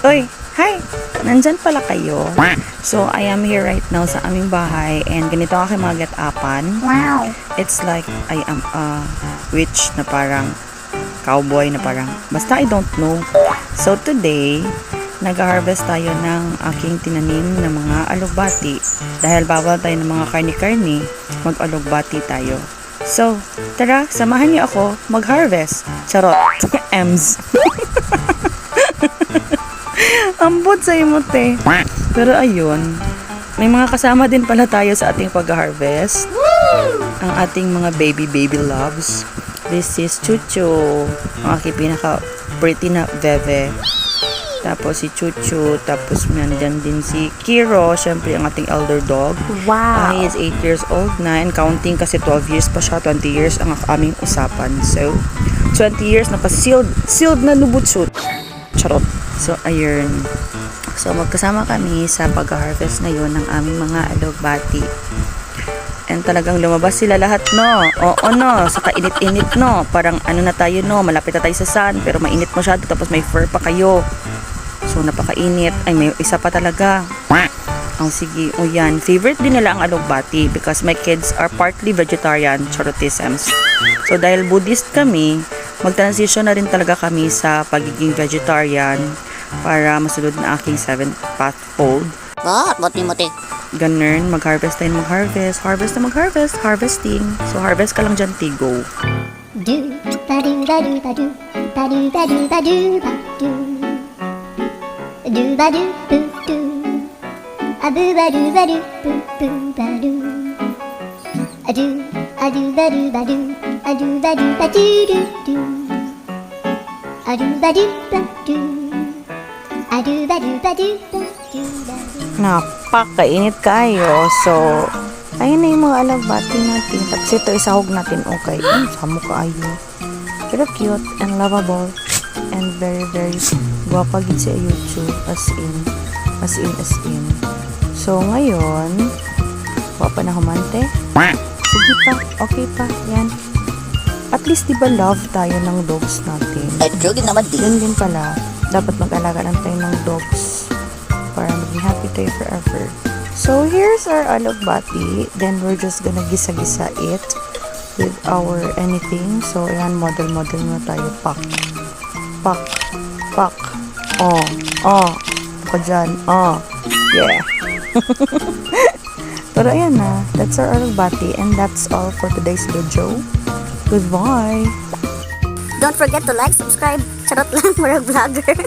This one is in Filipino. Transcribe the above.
Uy, hi! Nandyan pala kayo. So, I am here right now sa aming bahay and ganito ang aking mga get-upan. Wow! It's like I am a witch na parang cowboy na parang basta I don't know. So, today, nag-harvest tayo ng aking tinanim na mga alugbati. Dahil bawal tayo ng mga karni-karni, mag-alugbati tayo. So, tara, samahan niyo ako mag-harvest. Charot. Ems. Ambot sa emote. Pero ayun, may mga kasama din pala tayo sa ating pag-harvest. Ang ating mga baby loves. This is Chuchu. Ang aking pinaka-pretty na bebe. Tapos si Chuchu, tapos nandyan din si Kiro, syempre ang ating elder dog. Wow! He is 8 years old na and counting kasi 12 years pa siya, 20 years ang aming usapan. So, 20 years na pa sealed na nubutsut. Charot. So, ayun. So, magkasama kami sa pag-harvest ngayon ng aming mga alugbati. And talagang lumabas sila lahat, no? Oo, no? Saka init-init, no? Parang ano na tayo, no? Malapit na tayo sa sun, pero mainit masyado, tapos may fur pa kayo. So, napakainit. Ay, may isa pa talaga. Oh, sige. O yan. Favorite din nila ang alugbati because my kids are partly vegetarian, charotisms. So, dahil Buddhist kami, mag-transition na rin talaga kami sa pagiging vegetarian para masunod na aking 7th path fold. Ba't Timothy? Ganun, mag-harvest tayo mag-harvest. Harvest na mag-harvest. Harvesting. So, harvest ka lang dyan, Tigo. Do ba do ba do ba do ba do ba do ba do ba do do ba do boo do a boo ba do ba do boo boo ba do a do ba do ba do a do ba do ba do do do a do ba do ba do a do ba do ba do ba do ba do. Napakainit kayo. So, ayun na yung mga alugbati natin. Tapos ito, isahog natin. Okay. Samo kaayo. Pero cute and lovable. And very, very guwapa gid sa YouTube. As in. So, ngayon, guwapa na humante. Sige pa. Okay pa. Yan. At least, diba love tayo ng dogs natin? Jugin naman din. Yun din pala. Dapat mag-alaga lang tayo ng dogs para maging happy tayo forever. So, here's our alugbati. Then, we're just gonna gisa-gisa it with our anything. So, ayan, model na tayo. Pak. Oh. Ako dyan. Oh. Yeah. Pero ayan na. That's our alugbati. And that's all for today's video. Goodbye. Don't forget to like, subscribe. Charot lang, murag vlogger.